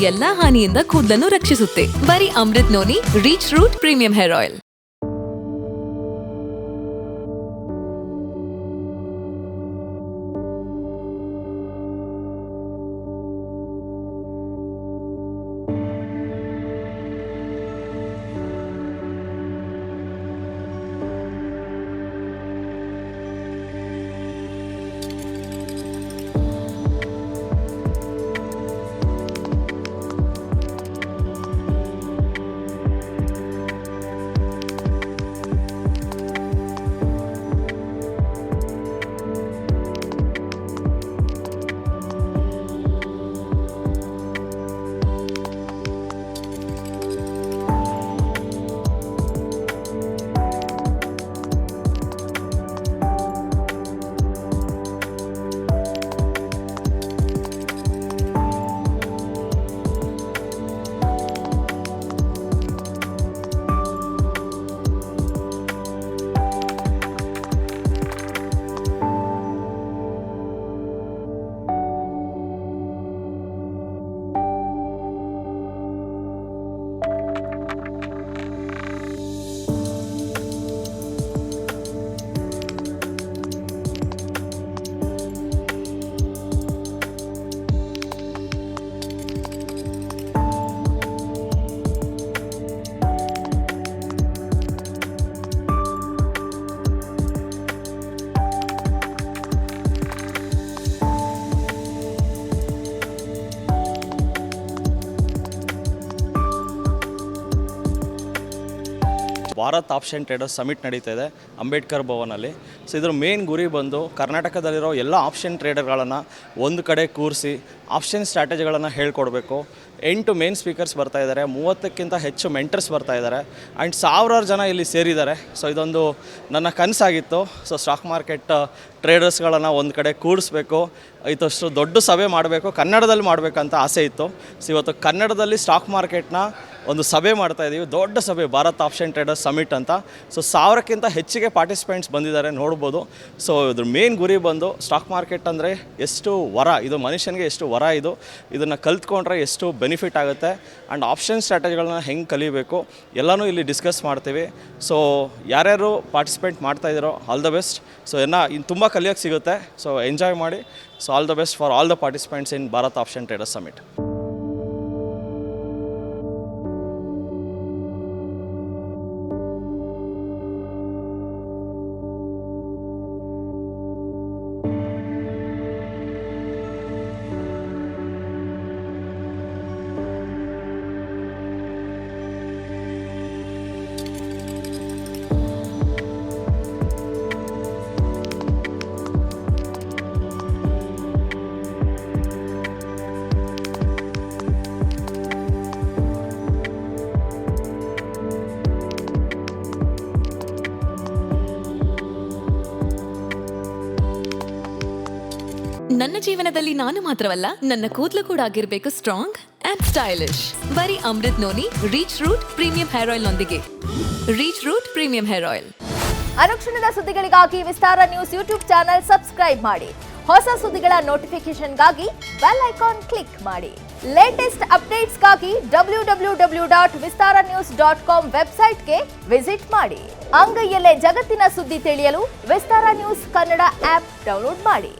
ಎಲ್ಲಾ ಹಾನಿಯಿಂದ ಕೂದಲನ್ನು ರಕ್ಷಿಸುತ್ತೆ. ಬರೀ Amrut noni reach root premium hair oil. Bharat option traders summit ನಡೀತಾ ಇದೆ ಅಂಬೇಡ್ಕರ್ ಭವನಲ್ಲಿ. ಸೊ ಇದ್ರ ಮೇನ್ ಗುರಿ ಬಂದು ಕರ್ನಾಟಕದಲ್ಲಿರೋ ಎಲ್ಲ ಆಪ್ಷನ್ ಟ್ರೇಡರ್ಗಳನ್ನು ಒಂದು ಕಡೆ ಕೂರಿಸಿ ಆಪ್ಷನ್ ಸ್ಟ್ರಾಟಜಿಗಳನ್ನು ಹೇಳ್ಕೊಡ್ಬೇಕು. 8 ಮೇನ್ ಸ್ಪೀಕರ್ಸ್ ಬರ್ತಾ ಇದ್ದಾರೆ, 30ಕ್ಕಿಂತ ಹೆಚ್ಚು ಮೆಂಟರ್ಸ್ ಬರ್ತಾ ಇದ್ದಾರೆ ಆ್ಯಂಡ್ ಸಾವಿರಾರು ಜನ ಇಲ್ಲಿ ಸೇರಿದ್ದಾರೆ. ಸೊ ಇದೊಂದು ನನ್ನ ಕನಸಾಗಿತ್ತು. ಸೊ ಸ್ಟಾಕ್ ಮಾರ್ಕೆಟ್ ಟ್ರೇಡರ್ಸ್ಗಳನ್ನು ಒಂದು ಕಡೆ ಕೂಡಿಸ್ಬೇಕು, ಇದಷ್ಟು ದೊಡ್ಡ ಸಭೆ ಮಾಡಬೇಕು, ಕನ್ನಡದಲ್ಲಿ ಮಾಡಬೇಕಂತ ಆಸೆ ಇತ್ತು. ಸೊ ಇವತ್ತು ಕನ್ನಡದಲ್ಲಿ ಸ್ಟಾಕ್ ಮಾರ್ಕೆಟ್ನ ಒಂದು ಸಭೆ ಮಾಡ್ತಾಯಿದ್ದೀವಿ, ದೊಡ್ಡ ಸಭೆ ಭಾರತ್ ಆಪ್ಷನ್ ಟ್ರೇಡರ್ಸ್ ಸಮಿಟ್ ಅಂತ. ಸೊ 1000ಕ್ಕಿಂತ ಹೆಚ್ಚಿಗೆ ಪಾರ್ಟಿಸಿಪೆಂಟ್ಸ್ ಬಂದಿದ್ದಾರೆ ನೋಡ್ಬೋದು. ಸೊ ಇದ್ರ ಮೇನ್ ಗುರಿ ಬಂದು ಸ್ಟಾಕ್ ಮಾರ್ಕೆಟ್ ಅಂದರೆ ಎಷ್ಟು ವರ, ಇದು ಮನುಷ್ಯನಿಗೆ ಎಷ್ಟು ವರ, ಇದನ್ನು ಕಲ್ತ್ಕೊಂಡ್ರೆ ಎಷ್ಟು ಬೆನಿಫಿಟ್ ಆಗುತ್ತೆ ಆ್ಯಂಡ್ ಆಪ್ಷನ್ ಸ್ಟ್ರಾಟಜಿಗಳನ್ನ ಹೆಂಗೆ ಕಲಿಬೇಕು ಎಲ್ಲನೂ ಇಲ್ಲಿ ಡಿಸ್ಕಸ್ ಮಾಡ್ತೀವಿ. ಸೊ ಯಾರ್ಯಾರು ಪಾರ್ಟಿಸಿಪೇಟ್ ಮಾಡ್ತಾಯಿದ್ದೀರೋ ಆಲ್ ದ ಬೆಸ್ಟ್. ಸೊ ಇನ್ನು ತುಂಬ ಕಲಿಯೋಕ್ಕೆ ಸಿಗುತ್ತೆ. ಸೊ ಎಂಜಾಯ್ ಮಾಡಿ. So all the best for all the participants in Bharat option traders summit. ನನ್ನ ಜೀವನದಲ್ಲಿ ನಾನು ಮಾತ್ರವಲ್ಲ, ನನ್ನ ಕೂದಲು ಕೂಡ ಆಗಿರಬೇಕು ಸ್ಟ್ರಾಂಗ್ ಅಂಡ್ ಸ್ಟೈಲಿಶ್. ಬರೀ Amrut noni reach root premium hair oil ನೊಂದಿಗೆ. Reach root premium hair oil. ಅನುಕ್ಷಣದ ಸುದ್ದಿಗಳಿಗಾಗಿ Vistara news YouTube channel subscribe ಮಾಡಿ. ಹೊಸ ಸುದ್ದಿಗಳ ನೋಟಿಫಿಕೇಶನ್ಗಾಗಿ ಬೆಲ್ ಐಕಾನ್ ಕ್ಲಿಕ್ ಮಾಡಿ. ಲೇಟೆಸ್ಟ್ ಅಪ್ಡೇಟ್ಸ್ಗಾಗಿ www.vistaranews.com ವೆಬ್ಸೈಟ್ಗೆ ವಿಸಿಟ್ ಮಾಡಿ. ಅಂಗೈಯಲ್ಲೇ ಜಗತ್ತಿನ ಸುದ್ದಿ ತಿಳಿಯಲು Vistara news Kannada app download ಮಾಡಿ.